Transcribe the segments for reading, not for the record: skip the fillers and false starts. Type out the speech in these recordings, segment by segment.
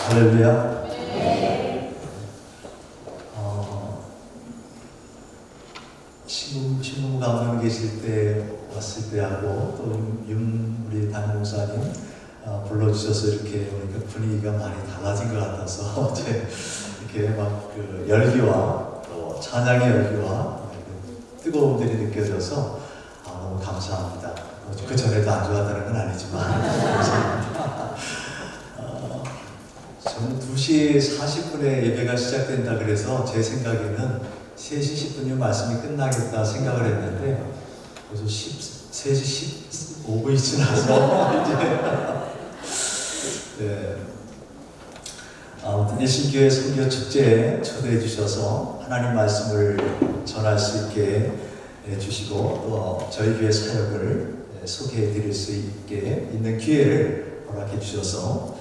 할렐루야. 신부 가문에 계실 때 왔을 때하고 또 우리 담임 목사님 불러주셔서 이렇게 오니까 분위기가 많이 달라진 것 같아서 이제 이렇게 막 그 열기와 또 찬양의 열기와 뜨거움들이 느껴져서 너무 감사합니다. 그 전에도 안 좋았다는 건 아니지만 감사합니다. 저는 2시 40분에 예배가 시작된다 그래서 제 생각에는 3시 10분이면 말씀이 끝나겠다 생각을 했는데 벌써 3시 15분이 지나서 이제 네. 아무튼 일신교회 선교 축제에 초대해 주셔서 하나님 말씀을 전할 수 있게 해주시고 또 저희 교회 사역을 소개해 드릴 수 있게 있는 기회를 허락해 주셔서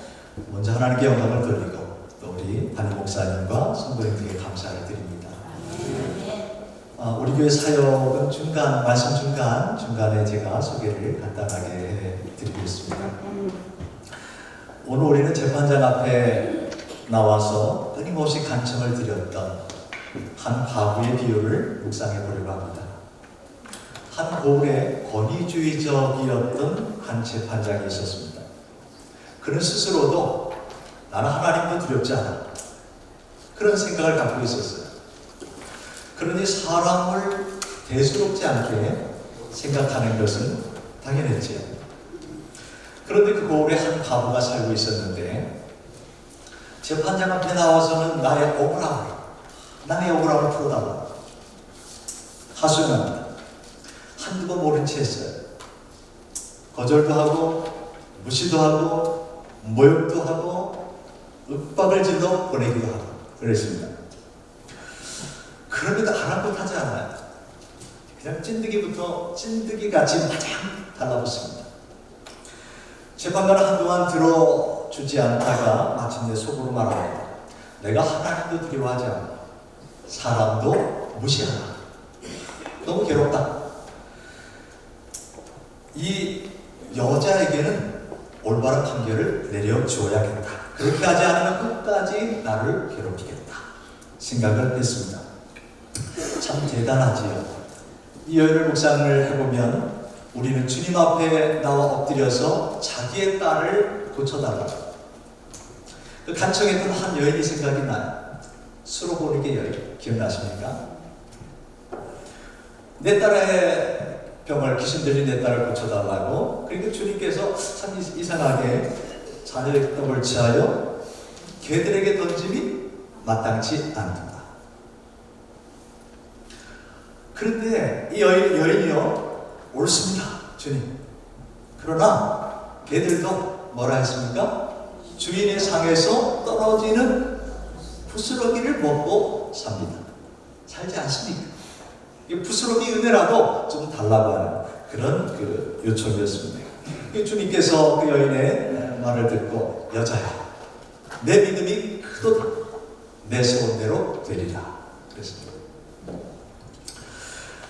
먼저 하나님께 영광을 돌리고 또 우리 담임 목사님과 성도님들에게 감사를 드립니다. 우리 교회 사역은 말씀 중간에 제가 소개를 간단하게 해드리겠습니다. 오늘 우리는 재판장 앞에 나와서 끊임없이 간청을 드렸던 한 과부의 비유를 묵상해 보려고 합니다. 한 고을에 권위주의적이었던 한 재판장이 있었습니다. 그는 스스로도 나는 하나님도 두렵지 않아 그런 생각을 갖고 있었어요. 그러니 사람을 대수롭지 않게 생각하는 것은 당연했지요. 그런데 그 고을에 한 과부가 살고 있었는데 재판장 앞에 나와서는 나의 억울함을 풀어달라 하소연합니다. 한두 번 모른 채 했어요. 거절도 하고 무시도 하고 모욕도 하고 윽박을 질러 보내기도 하고 그랬습니다. 그런데도 아랑곳하지 않아요. 그냥 찐득이같이 마냥 달라붙습니다. 재판관은 한동안 들어주지 않다가 마침내 속으로 말합니다. 내가 하나님도 두려워하지 않아 사람도 무시하나 너무 괴롭다. 이 여자에게는 올바른 판결을 내려주어야겠다. 그렇게 하지 않으면 끝까지 나를 괴롭히겠다 생각을 했습니다. 참 대단하지요. 이 여인을 묵상을 해보면 우리는 주님 앞에 나와 엎드려서 자기의 딸을 고쳐달라고 그 간청했던 한 여인이 생각이 나요. 수로보니게 여인 기억나십니까? 내 딸의 병을 귀신 들린 내 딸을 고쳐달라고. 그러니까 주님께서 참 이상하게 자녀의 떡을 취하여 개들에게 던짐이 마땅치 않다. 그런데 이 여인이요 옳습니다 주님. 그러나 개들도 뭐라 했습니까? 주인의 상에서 떨어지는 부스러기를 먹고 삽니다. 살지 않습니까? 이 부스러기 은혜라도 좀 달라고 하는 그런 그 요청이었습니다. 주님께서 그 여인의 말을 듣고 여자야 내 믿음이 크도다 내 소원대로 되리라 그랬습니다.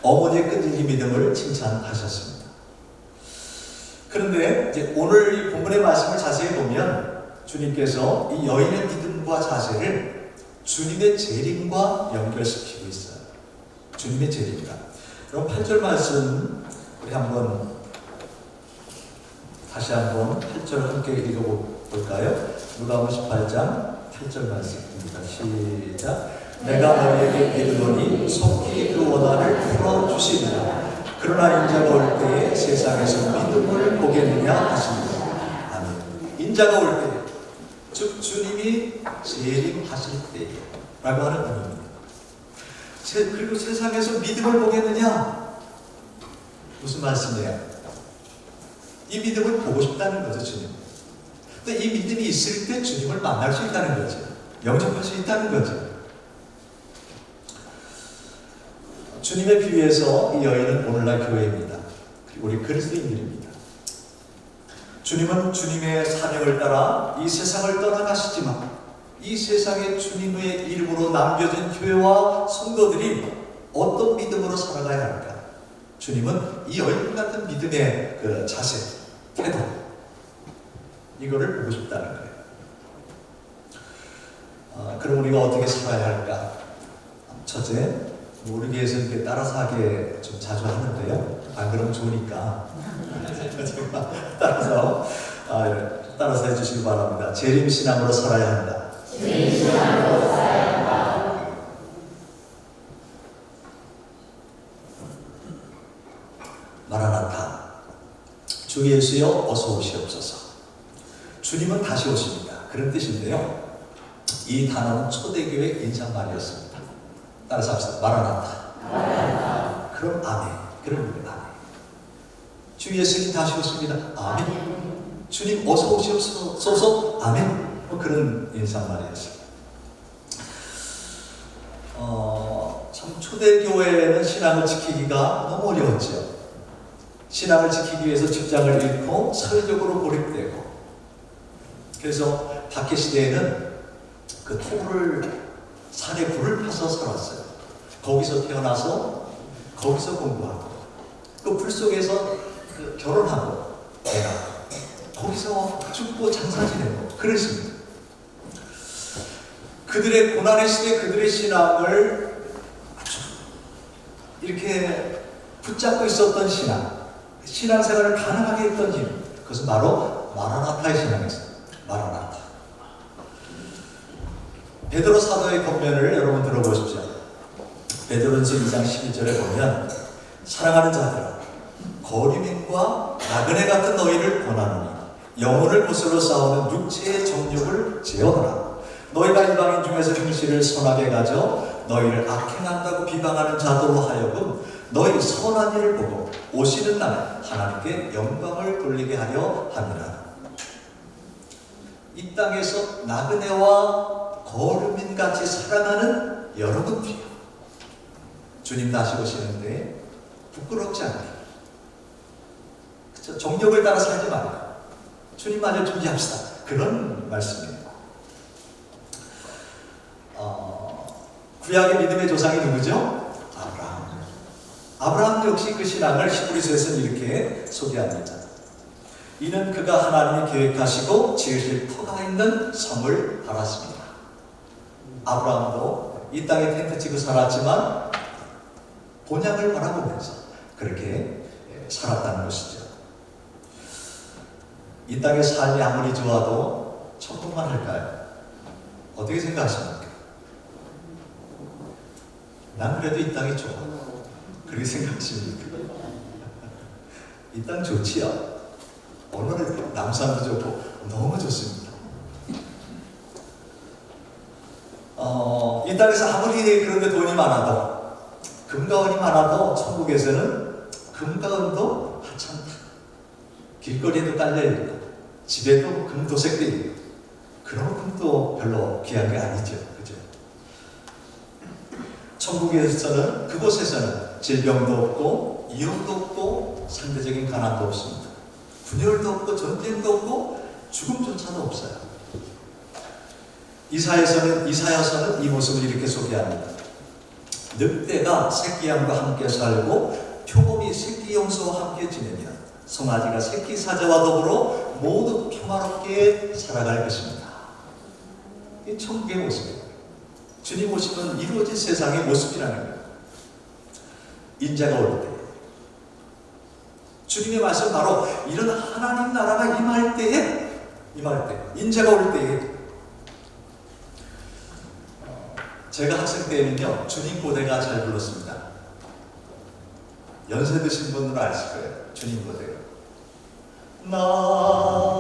어머니의 끈질긴 믿음을 칭찬하셨습니다. 그런데 이제 오늘 이 본문의 말씀을 자세히 보면 주님께서 이 여인의 믿음과 자세를 주님의 재림과 연결시키고 있어요. 주님의 재림이다. 그럼 8절 말씀 우리 다시 한번 8절 함께 읽어볼까요? 누가복음 18장 8절 말씀입니다. 시작. 내가 너희에게 이르노니 속히 그 원한을 풀어주시리라. 그러나 인자가 올 때에 세상에서 믿음을 보겠느냐 하십니다. 아멘. 인자가 올 때, 즉 주님이 재림하실 때 라고 하는 의미입니다. 그리고 세상에서 믿음을 보겠느냐? 무슨 말씀이에요? 이 믿음을 보고 싶다는 거죠, 주님. 근데 이 믿음이 있을 때 주님을 만날 수 있다는 거죠. 영접할 수 있다는 거죠. 주님의 비유에서 이 여인은 오늘날 교회입니다. 그리고 우리 그리스도인들입니다. 주님은 주님의 사명을 따라 이 세상을 떠나가시지만 이 세상에 주님의 이름으로 남겨진 교회와 성도들이 어떤 믿음으로 살아가야 할까? 주님은 이 여인 같은 믿음의 그 자세, 태도 이거를 보고 싶다는 거예요. 그럼 우리가 어떻게 살아야 할까? 첫째, 우리 교회에서 이렇게 따라서 하게 좀 자주 하는데요. 안 그러면 좋으니까 제가 따라서 해주시기 바랍니다. 재림신앙으로 살아야 한다. 재림신앙으로 살아야 한다. 마라나타, 주 예수여 어서 오시옵소서. 주님은 다시 오십니다. 그런 뜻인데요. 이 단어는 초대교회 인사말이었습니다. 따라서 합시다. 마라나타. 마라나타. 그럼 아멘. 그럼 아멘. 주 예수님 다시 오십니다. 아멘. 주님 어서 오시옵소서. 아멘. 그런 인사말이었습니다. 참 초대교회는 신앙을 지키기가 너무 어려웠죠. 신앙을 지키기 위해서 직장을 잃고 사회적으로 고립되고, 그래서 박해 시대에는 그 산에 불을 파서 살았어요. 거기서 태어나서 거기서 공부하고, 그 불 속에서 결혼하고 애가 거기서 죽고 장사 지내고 그랬습니다. 그들의 고난의 시대 그들의 신앙을 아주 이렇게 붙잡고 있었던 신앙생활을 가능하게 했던 힘, 그것은 바로 마라나타의 신앙이었습니다. 마라나타. 베드로 사도의 권면을 여러분 들어보십시오. 베드로전서 2장 12절에 보면, 사랑하는 자들아, 거류민과 나그네 같은 너희를 권하노니 영혼을 구슬로 싸우는 육체의 정욕을 제어하라. 너희가 이방인 중에서 행실을 선하게 가져 너희를 악행한다고 비방하는 자들로 하여금 너희 선한 일을 보고 오시는 날에 하나님께 영광을 돌리게 하려 함이라. 이 땅에서 나그네와 거류민같이 살아가는 여러분들이요, 주님 다시 오시는데 부끄럽지 않게, 그쵸? 정욕을 따라 살지 말고 주님 맞을 준비합시다. 그런 말씀입니다. 구약의 믿음의 조상이 누구죠? 아브라함 역시 그 신앙을 히브리서에서는 이렇게 소개합니다. 이는 그가 하나님이 계획하시고 지으실 터가 있는 성을 알았습니다. 아브라함도 이 땅에 텐트 치고 살았지만 본향을 바라보면서 그렇게 살았다는 것이죠. 이 땅의 삶이 아무리 좋아도 천국만 할까요? 어떻게 생각하십니까? 난 그래도 이 땅이 좋아. 그렇게 생각하십니까? 이 땅 좋지요. 오늘은 남산도 좋고 너무 좋습니다. 이 땅에서 아무리 그런데 돈이 많아도, 금가원이 많아도 천국에서는 금가원도 하찮다. 길거리에도 깔려있고 집에도 금도색도 있고, 그런 금도 별로 귀한 게 아니죠. 그죠? 천국에서는, 그곳에서는 질병도 없고 이혼도 없고 상대적인 가난도 없습니다. 분열도 없고 전쟁도 없고 죽음조차도 없어요. 이사야서는 이 모습을 이렇게 소개합니다. 늑대가 새끼양과 함께 살고 표범이 새끼 염소와 함께 지내며 송아지가 새끼 사자와 더불어 모두 평화롭게 살아갈 것입니다. 이 천국의 모습이에요. 주님 오시면 이루어진 세상의 모습이라는 거예요. 인자가 올 때, 주님의 말씀 바로 이런 하나님 나라가 임할 때, 인자가 올 때에, 제가 학생 때는요, 주님 고대가 잘 불렀습니다. 연세 드신 분들은 아실 거예요. 주님 고대가.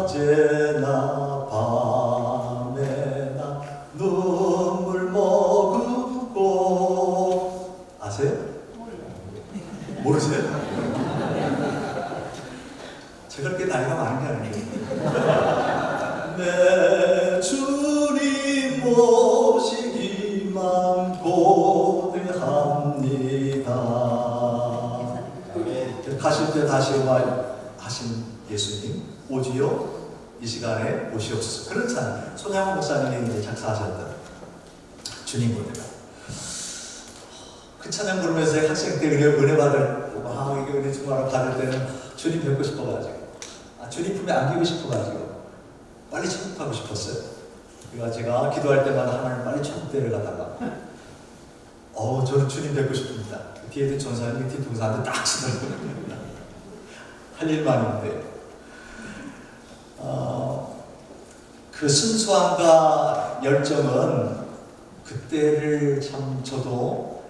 낮에나 밤에나 눈물 머금고. 아세요? 모르세요? 제가 그렇게 나이가 많은 게 아니에요. 내 주님 모시기만 고대합니다. 가실 때 다시 하신 예수님, 오지요 이 시간에 오시옵소서. 그런 찬양, 손양호 목사님이 이제 작사하셨던 주님 고대가. 그 찬양 부르면서 학생 때 은혜 받을, 이게 은혜 정말 받을 때는 주님 뵙고 싶어가지고, 주님 품에 안기고 싶어가지고 빨리 천국 가고 싶었어요. 그러니까 제가 기도할 때마다 하나님 빨리 천국 데려가다가 저는 주님 뵙고 싶습니다. 뒤에 있는 전사님이 뒤통수한테 딱 치더라고요. 할 일만 있는데 그 순수함과 열정은 그때를 참 저도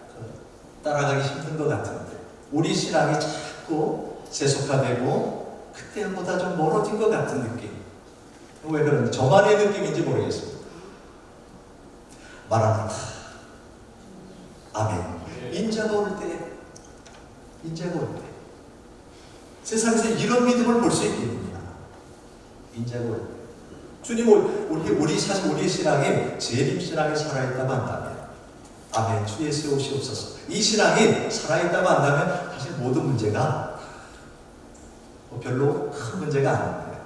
따라가기 힘든 것 같은데 우리 신앙이 자꾸 세속화되고 그때보다 좀 멀어진 것 같은 느낌. 왜 그런지 저만의 느낌인지 모르겠습니다. 마라나타 아멘. 인자가 올 때 세상에서 이런 믿음을 볼 수 있겠느냐. 인자가 올 때 주님 우리 사실 우리 신앙이 재림신앙이 살아있다고 한다면 아멘 주 예수 오시옵소서. 이 신앙이 살아있다고 한다면 사실 모든 문제가 별로 큰 문제가 아닙니다.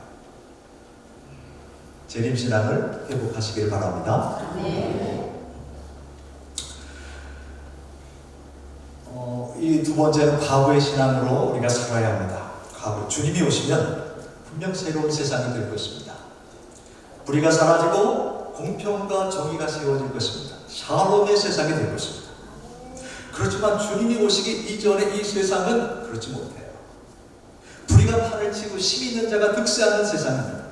재림신앙을 회복하시길 바랍니다. 이 두 번째는 과거의 신앙으로 우리가 살아야 합니다. 과거 주님이 오시면 분명 새로운 세상이 될 것입니다. 불의가 사라지고 공평과 정의가 세워질 것입니다. 샬롬의 세상이 될 것입니다. 그렇지만 주님이 오시기 이전에 이 세상은 그렇지 못해요. 불의가 판을 치고 힘 있는 자가 득세하는 세상입니다.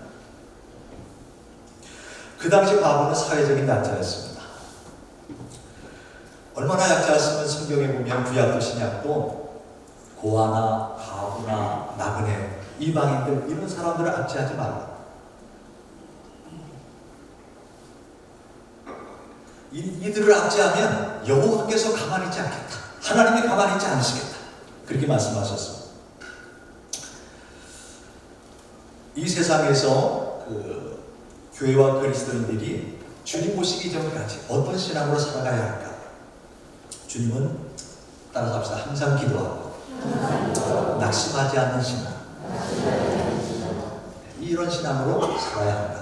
그 당시 과거는 사회적인 약자였습니다. 얼마나 약자였으면 성경에 보면 구약도 신약도 고아나 과부나 나그네 이방인들 이런 사람들을 압제하지 말라. 이들을 압제하면 여호와께서 가만히 있지 않겠다. 하나님이 가만히 있지 않으시겠다. 그렇게 말씀하셨습니다. 이 세상에서 교회와 그리스도인들이 주님 오시기 전까지 어떤 신앙으로 살아가야 할까? 주님은 따라서 합시다. 항상 기도하고 낙심하지 않는 신앙. 이런 신앙으로 살아야 한다.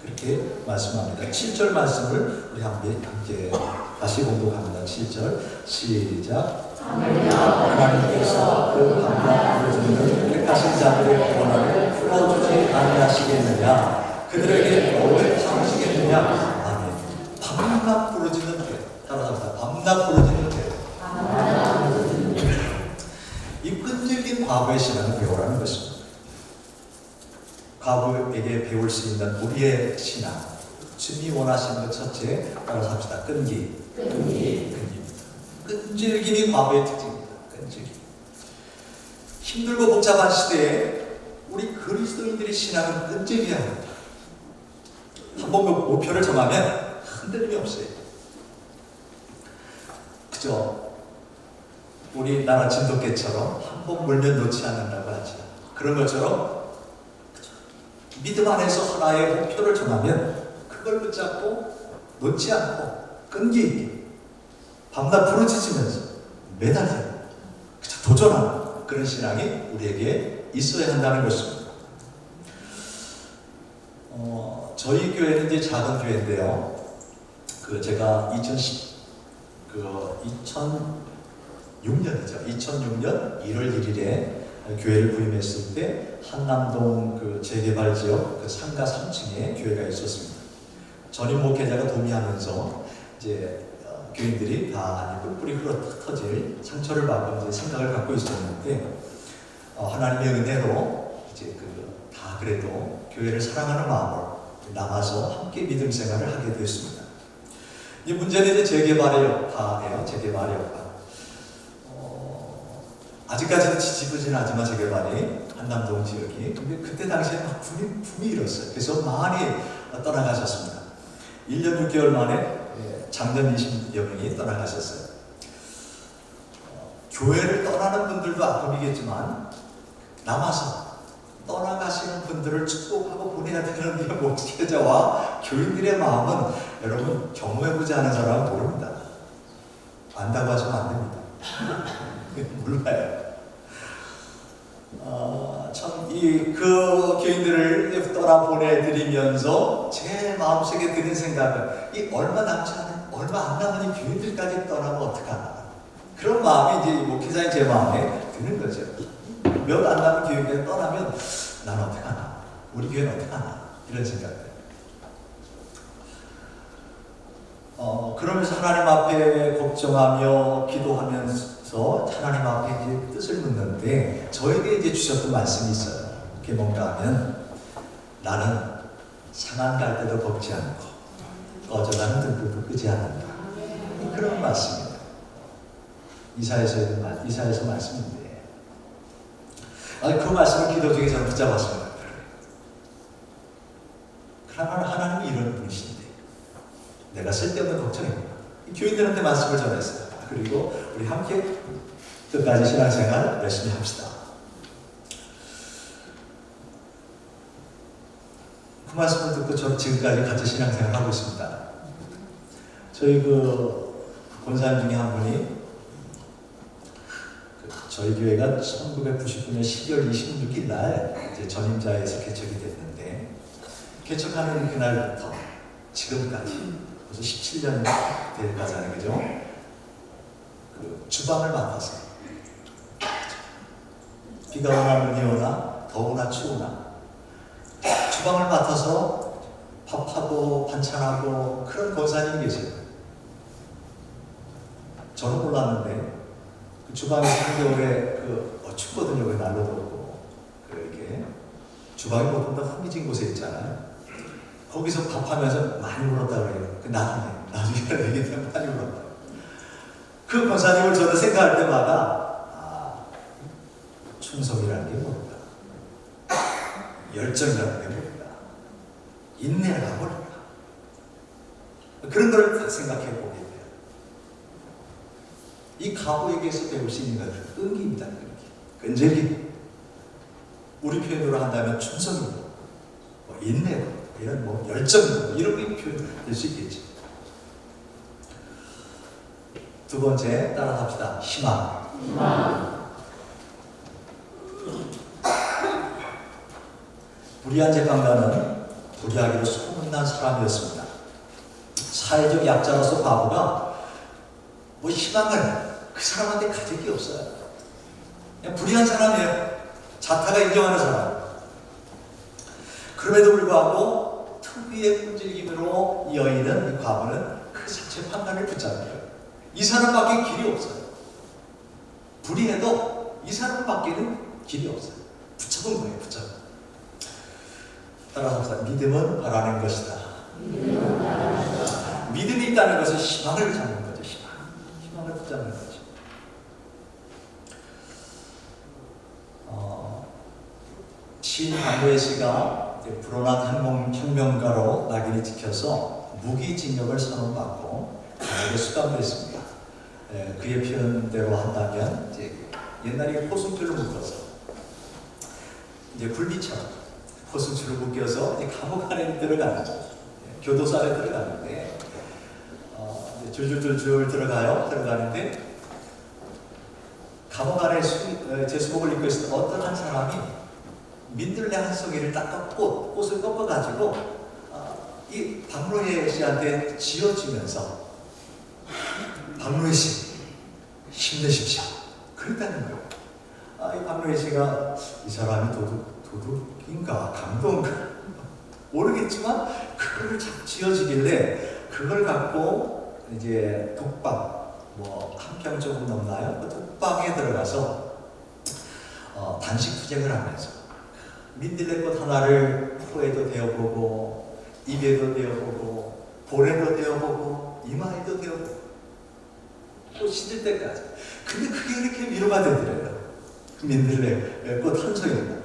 그렇게 말씀합니다. 7절 말씀을 우리 함께 다시 공독합니다. 7절 시작. 하나님께서 그 방랑 부르짖는 택하신 자들의 고난을 풀어주지 아니하시겠느냐. 그들에게 너를 참으시겠느냐. 아멘. 밤낮 부르짖는 죄. 따라서 밤낮 부르짖는 죄. 이 끈질긴 과거의 신앙을 배우라는 것입니다. 과거에게 배울 수 있는 우리의 신앙. 주님이 원하시는 것 첫째 따라서 합시다. 끈기. 끈질김이 과거의 특징입니다. 끈질김. 힘들고 복잡한 시대에 우리 그리스도인들의 신앙은 끈질겨야 합니다. 한번 목표를 정하면 흔들림이 없어요. 그죠? 우리나라 진돗개처럼 한 번 물면 놓지 않는다고 하죠. 그런 것처럼 믿음 안에서 하나의 목표를 정하면 그걸 붙잡고 놓지 않고 끈기 있게 밤낮 부르짖으면서 매달려 도전하는 그런 신앙이 우리에게 있어야 한다는 것입니다. 저희 교회는 이제 작은 교회인데요. 제가 2006년 1월 1일에 교회를 부임했을 때 한남동 재개발 지역 상가 3층에 교회가 있었습니다. 전임 목회자가 동의하면서 이제 교인들이 다 뿔뿔이 흩어질 상처를 받고 이제 생각을 갖고 있었는데 하나님의 은혜로 이제 다 그래도 교회를 사랑하는 마음으로 남아서 함께 믿음 생활을 하게 되었습니다. 이 문제는 이제 재개발의 여파예요. 재개발의 여파. 아직까지는 지지부진하지만 재개발이 한남동 지역이. 근데 그때 당시에 막 붐이 일었어요. 그래서 많이 떠나가셨습니다. 1년 6개월 만에 장년 20여 명이 떠나가셨어요. 교회를 떠나는 분들도 아픔이겠지만 남아서 떠나가시는 분들을 축복하고 보내야 되는 이 목회자와 교인들의 마음은 여러분 경험해보지 않은 사람은 모릅니다. 안다고 하시면 안 됩니다. 몰라요. 그 교인들을 떠나 보내드리면서 제 마음속에 드는 생각은 얼마 안 남은 이 교인들까지 떠나면 어떡하나. 그런 마음이 이제 목회자인 제 마음에 드는 거죠. 몇 안 남은 교인들이 떠나면 난 어떡하나. 우리 교회는 어떡하나. 이런 생각들. 그러면서 하나님 앞에 걱정하며 기도하면서 하나님 앞에 이제 뜻을 묻는데 저에게 이제 주셨던 말씀이 있어요. 그게 뭔가 하면 나는 상한 갈 때도 걷지 않고 꺼져가는 등불도 끄지 않는다. 그런 말씀이에요. 이사야서 말씀인데 그 말씀을 기도 중에 저는 붙잡았습니다. 그러나 하나님이 이런 분이신데 내가 쓸데없는 걱정입니다. 교인들한테 말씀을 전했어요. 그리고 우리 함께 끝까지 신앙생활 열심히 합시다. 그 말씀을 듣고 저 지금까지 같이 신앙생활 하고 있습니다. 저희 권사님 중에 한 분이 저희 교회가 1999년 12월 26일 날 이제 전임자에서 개척이 됐는데 개척하는 그날부터 지금까지 벌써 17년 돼가잖아요, 그죠? 주방을 맡아서 비가 오나 눈이 오나 더우나 추우나 주방을 맡아서 밥하고 반찬하고 그런 권사님이 계세요. 저는 몰랐는데 그 주방에서 한겨울에 춥거든요. 그 난로도 없고 이렇게 주방이 보통 다 흥미진 곳에 있잖아요. 거기서 밥하면서 많이 울었다 그래요. 나중에 얘기하면 많이 울었다. 그 권사님을 저는 생각할 때마다 충성이라는 게 뭘까? 열정이라는 게 뭘까? 인내가 뭘까? 그런 걸 다 생각해 보게 돼요. 이 가부에게서 배울 수 있는 것은 끈기입니다. 끈질기. 우리 표현으로 한다면 충성이고 인내고 이런 열정 이런 게 표현될 수 있겠지. 두 번째 따라합시다. 희망. 불의한 재판관은 불의하기로 소문난 사람이었습니다. 사회적 약자로서 바보가 희망을 그 사람한테 가질 게 없어요. 그냥 불의한 사람이에요. 자타가 인정하는 사람. 그럼에도 불구하고 특유의 끈질김으로 이 여인은, 이 과부는 그 재판관을 붙잡아요. 이 사람밖에 길이 없어요. 불의해도 이 사람밖에는 길이 없어요. 붙잡은 거예요. 붙잡은. 따라서 믿음은 바라는 것이다. 믿음이 있다는 것은 희망을 잡는 거죠. 희망을 붙잡는 거죠. 시인 박노해 씨가 불온한 혁명가로 낙인이 찍혀서 무기징역을 선언받고 감옥에 수감됐습니다. 그의 표현대로 한다면 옛날에 포승줄을 묶어서 굴비처럼 포승줄을 묶여서 감옥 안에 들어가는 교도소 안에 들어가는데 줄줄줄줄 들어가는데 감옥 안에 제수복을 입고 있을 때 어떤 한 사람이 민들레 한 송이를 딱 꽃을 꺾어가지고 이 박노해 씨한테 지어주면서 박노해 씨 힘내십시오. 그랬다는 거예요. 이 박노해 씨가 이 사람이 도둑인가 강도인가 모르겠지만 그걸 자꾸 지어주길래 그걸 갖고 이제 독방 한 평 조금 넘나요? 그 독방에 들어가서 단식 투쟁을 하면서 민들레꽃 하나를 코에도 대어보고 입에도 대어보고 볼에도 대어보고 이마에도 대어보고 꽃이 질 때까지. 근데 그게 이렇게 위로가 되더래요. 민들레꽃 한 송이입니다.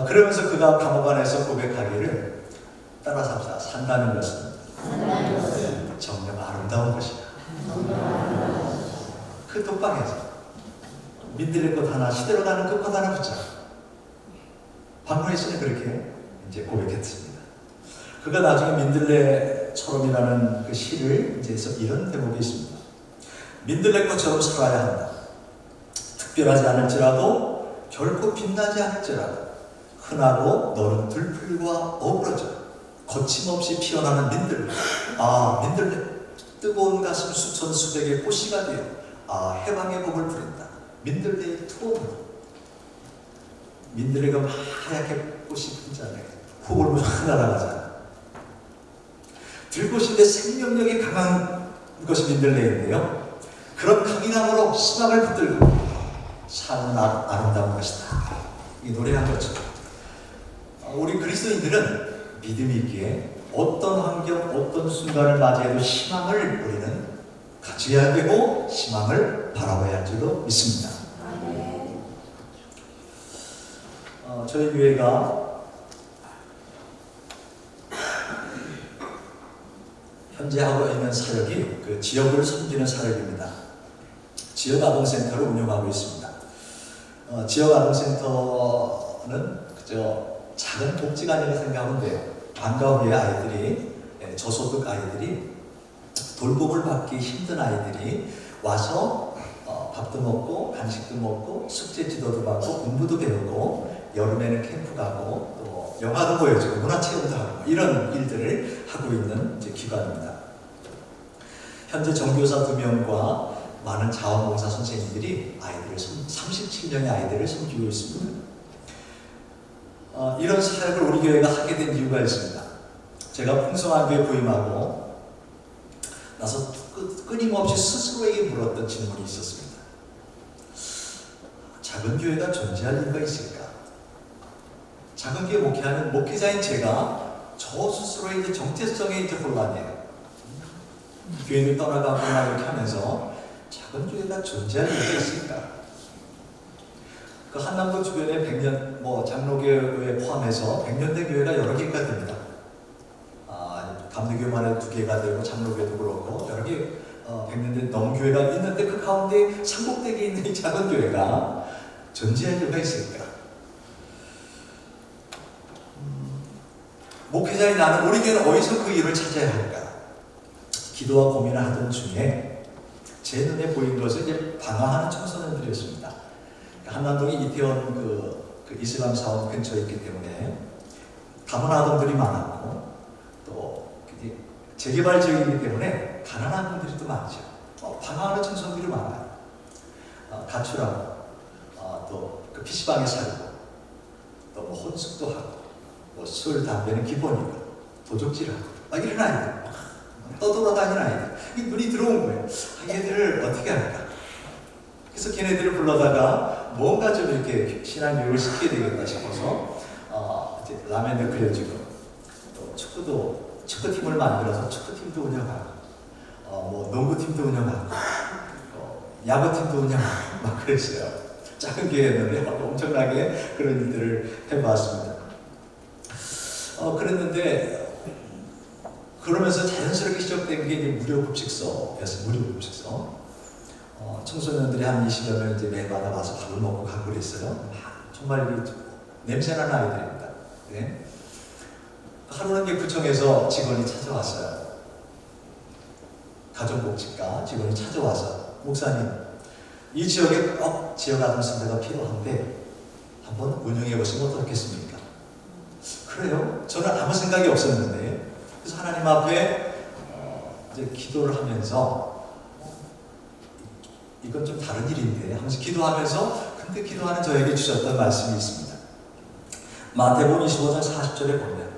그러면서 그가 감옥 안에서 고백하기를 따라서 합시다. 산다는 것은 정녕 아름다운 것이다. 그 독방에서 민들레꽃 하나 시들어가는 그 꽃 하나 붙잡고 박노해 씨는 그렇게 이제 고백했습니다. 그가 나중에 민들레처럼이라는 그 시를 이제 이런 대목이 있습니다. 민들레꽃처럼 살아야 한다. 특별하지 않을지라도 결코 빛나지 않을지라도 흔하고 너른 들풀과 어우러져 거침없이 피어나는 민들레. 민들레 뜨거운 가슴 수천 수백의 꽃씨가 되어 해방의 복을 부린다. 민들레의 투혼으로 민들레가 하얗게 꽃이 피잖아요. 훅을 확 날아가잖아요. 들꽃인데 생명력이 강한 것이 민들레인데요. 그런 강인함으로 수박을 붙들고 사는 아름다운 것이다. 이 노래한 거죠. 우리 그리스도인들은 믿음이 있기에 어떤 환경, 어떤 순간을 맞이해도 희망을 우리는 가져야 되고 희망을 바라봐야 할 줄로 믿습니다. 저희 교회가 현재 하고 있는 사역이 그 지역을 섬기는 사역입니다. 지역아동센터를 운영하고 있습니다. 지역아동센터는 그저 작은 복지관이라고 생각하면 돼요. 방과후에 아이들이, 저소득 아이들이, 돌봄을 받기 힘든 아이들이 와서 밥도 먹고 간식도 먹고 숙제 지도도 받고 공부도 배우고 여름에는 캠프 가고 또 영화도 보여주고 문화체험도 하고 이런 일들을 하고 있는 이제 기관입니다. 현재 정교사 2명과 많은 자원봉사 선생님들이 아이들을 37명의 아이들을 섬기고 있습니다. 이런 사역을 우리 교회가 하게 된 이유가 있습니다. 제가 풍성한 교회 부임하고 나서 끊임없이 스스로에게 물었던 질문이 있었습니다. 작은 교회가 존재할 이유가 있을까? 작은 교회 목회하는 목회자인 제가 저 스스로의 이제 정체성에 이제 혼란이에요. 교회를 떠나가거나 이렇게 하면서 작은 교회가 존재할 이유가 있을까? 그 한남도 주변에 100년, 장로교회 포함해서 100년 된 교회가 여러 개가 됩니다. 감리교회만 해도 2개가 되고 장로교회도 그렇고 여러 개 100년 된 넘교회가 있는데 그 가운데 삼곡대기에 있는 이 작은 교회가 존재할 이유가 있을까? 목회자인 나는 우리 교회는 어디서 그 이유를 찾아야 할까? 기도와 고민을 하던 중에 제 눈에 보인 것은 이제 방황하는 청소년들이었습니다. 한남동이 이태원 그 이슬람 사원 근처에 있기 때문에 다문화 아동들이 많았고 또 재개발 지역이기 때문에 가난한 분들이 또 많죠. 방황하는 청소년들이 많아요. 가출하고 또 그 PC방에 살고 또 혼숙도 하고 술, 담배는 기본이고 도적질하고 이런 아이들 떠돌아다니는 아이들 이 눈이 들어온 거예요. 얘들을 어떻게 할까? 그래서 걔네들을 불러다가 뭔가 좀 이렇게 신앙교육을 시켜야 되겠다 싶어서 이제 라면도 끓여주고 또 축구팀을 만들어서 축구팀도 운영하고 농구팀도 운영하고 야구팀도 운영하고 막 그랬어요. 작은 교회였는데 엄청나게 그런 일들을 해봤습니다. 그랬는데 그러면서 자연스럽게 시작된 게 이제 무료급식소였어요. 무료급식소. 청소년들이 한 20여 명 이제 매마다 와서 밥을 먹고 가고 그랬어요. 정말 냄새나는 아이들입니다. 네. 하루는 이제 구청에서 직원이 찾아왔어요. 가정복지과 직원이 찾아와서 목사님, 이 지역에 꼭 지역아동센터가 필요한데 한번 운영해 보시면 어떻겠습니까? 그래요? 저는 아무 생각이 없었는데 그래서 하나님 앞에 이제 기도를 하면서 이건 좀 다른 일인데 하면서 기도하면서 근데 기도하는 저에게 주셨던 말씀이 있습니다. 마태복음 25장 40절에 보면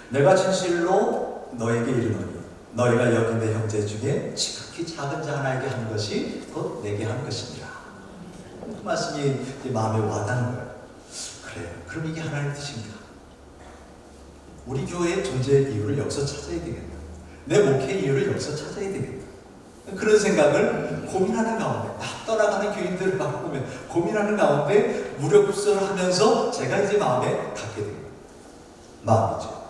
내가 진실로 너에게 이르노니 너희가 여기 내 형제 중에 지극히 작은 자 하나에게 한 것이 곧 내게 한 것이니라. 그 말씀이 마음에 와닿는 거예요. 그래요. 그럼 이게 하나님의 뜻인가? 우리 교회의 존재의 이유를 여기서 찾아야 되겠다. 내 목회의 이유를 여기서 찾아야 되겠다. 그런 생각을 고민하는 가운데 떠나가는 교인들을 막 보면 고민하는 가운데 무료급식을 하면서 제가 이제 마음에 갖게 됩니다. 마음이죠.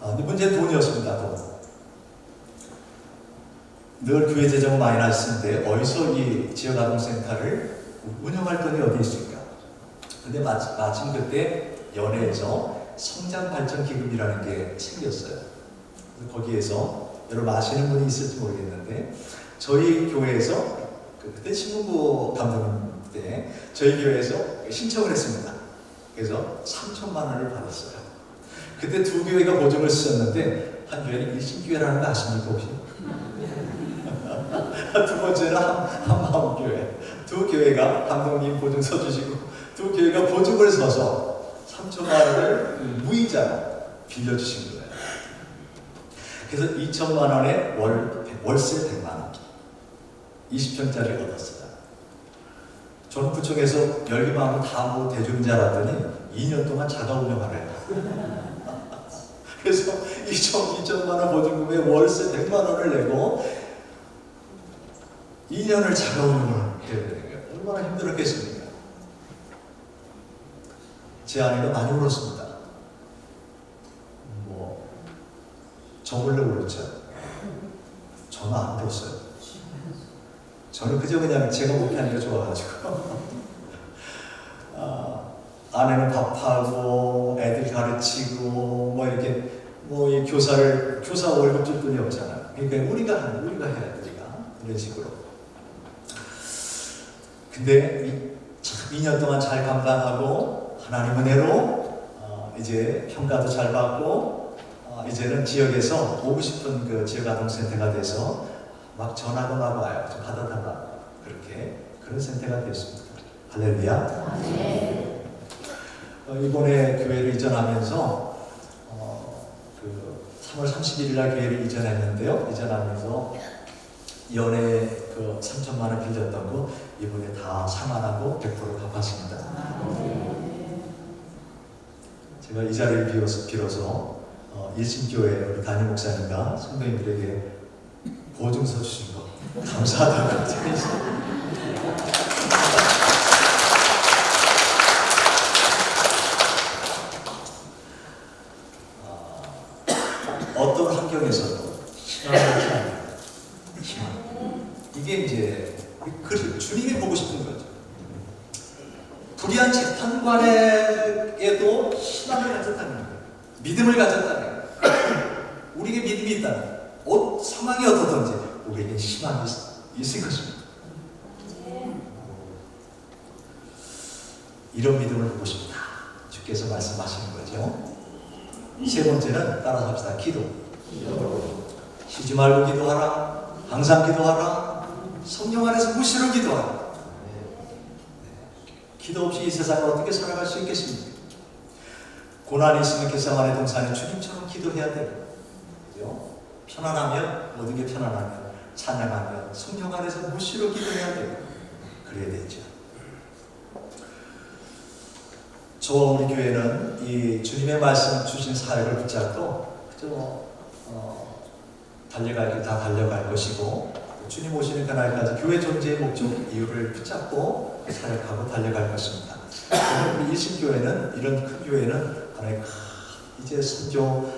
근데 문제는 돈이었습니다. 돈. 늘 교회 재정은 많이 났는데 어디서 이 지역아동센터를 운영할 돈이 어디 있을까? 근데 마침 그때 연회에서 성장발전기금이라는 게 생겼어요. 거기에서 여러분 아시는 분이 있을지 모르겠는데 저희 교회에서 그때 신문부 감독님 때 저희 교회에서 신청을 했습니다. 그래서 3천만 원을 받았어요. 그때 2교회가 보증을 쓰셨는데 한 교회는 일신교회라는 거 아십니까 혹시? 두 번째는 한마음교회. 2교회가 감독님 보증 서주시고 2교회가 보증을 서서 3천만 원을 무이자로 빌려주신 거예요. 그래서 2천만 원에 월세 100만 원, 20평짜리 얻었어요. 저는 그쪽에서 열기만 하면 다뭐 대중자라더니 2년 동안 자가 운영하래요. 그래서 2천만 원 보증금에 월세 100만 원을 내고 2년을 자가 운영을 해야 되는 거예요. 얼마나 힘들었겠습니까? 제 아내가 많이 울었습니다. 저 몰래 울었죠. 저는 안 울었어요. 저는 그저 그냥 제가 목회하는 게 좋아가지고 아내는 밥하고 애들 가르치고 뭐 이렇게 이 교사 월급 줄 돈이 없잖아요. 그러니까 우리가 해야 돼, 이런 식으로. 근데 2년 동안 잘 감당하고 하나님 은혜로 이제 평가도 잘 받고 이제는 지역에서 오고 싶은 그 지역아동센터가 돼서 막 전화도 막 와요. 좀 받아달라고. 그런 센터가 됐습니다. 할렐루야. 네. 이번에 교회를 이전하면서 3월 31일 날 교회를 이전했는데요. 이전하면서 연애 3천만 원 빌렸던 거 이번에 다 상환하고 100% 갚았습니다. 제가 이 자리를 빌어서 일신교회 우리 담임 목사님과 성도님들에게 보증서 주신 거 감사하다고 생각했습니다. 어떤 환경에서도 희망을 키워야 희망. 이게 이제 주님이 보고 싶은 거죠. 불의한 재판관에게도 희망을 가졌다는 거예요. 믿음을 가졌다는 거예요. 우리에게 믿음이 있다는 거예요. 상황이 어떻든지 우리에게 희망이 있을 것입니다. 이런 믿음을 보고 싶다. 주께서 말씀하시는 거죠. 세 번째는 따라서 합시다. 기도. 쉬지 말고 기도하라. 항상 기도하라. 성령 안에서 무시로 기도하라. 기도 없이 이 세상을 어떻게 살아갈 수 있겠습니까? 고난이 있으면 개성 안에 동산에 주님처럼 기도해야 돼요. 그죠? 편안하면, 모든 게 편안하면, 찬양하면, 성령 안에서 무시로 기도해야 돼요. 그래야 되죠. 저와 우리 교회는 이 주님의 말씀 주신 사역을 붙잡고 그저 달려갈 길 다 달려갈 것이고 주님 오시는 그날까지 교회 존재의 목적 이유를 붙잡고 사역하고 달려갈 것입니다. 우리 일신교회는 이런 큰 교회는 하나의 이제 선교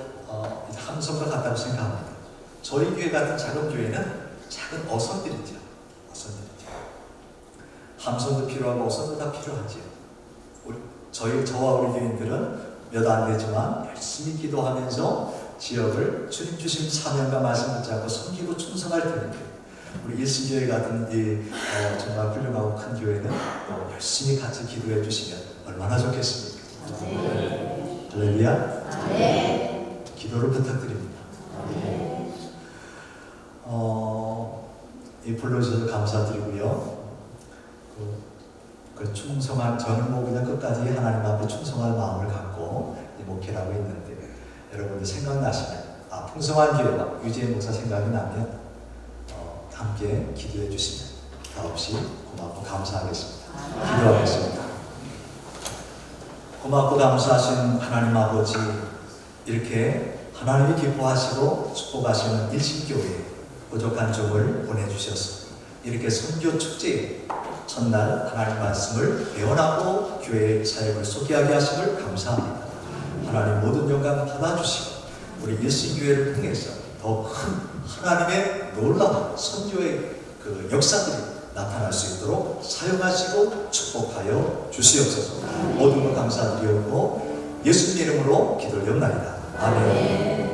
함성과 같다고 생각합니다. 저희 교회 같은 작은 교회는 작은 어선들이죠. 함성도 필요하고 어선도 다 필요하죠. 저와 우리 교인들은 몇 안 되지만 열심히 기도하면서 지역을 주님 주신 사명과 말씀 붙잡고 섬기고 충성할 텐데 우리 일신교회 같은 정말 훌륭하고 큰 교회는 열심히 같이 기도해 주시면 얼마나 좋겠습니까? 네. 할렐루야. 네. 기도를 부탁드립니다. 네. 불러주셔서 감사드리고요. 그 충성한 저는 그냥 끝까지 하나님 앞에 충성할 마음을 갖고 목회를 하고 있는데 여러분들 생각나시면 풍성한 교회와 유재인 목사 생각이 나면 함께 기도해 주시면 더없이 고맙고 감사하겠습니다. 기도하겠습니다. 고맙고 감사하신 하나님 아버지, 이렇게 하나님이 기뻐하시고 축복하시는 일신교회에 부족한 종을 보내주셔서 이렇게 선교 축제에 첫날 하나님 말씀을 배워나고 교회의 사역을 소개하게 하심을 감사합니다. 하나님 모든 영광 받아주시고 우리 일신교회를 통해서 더 큰 하나님의 놀라운 선교의 그 역사들이 나타날 수 있도록 사용하시고 축복하여 주시옵소서. 모든 것 감사드리옵고 예수님 이름으로 기도를 영납니다. 아멘.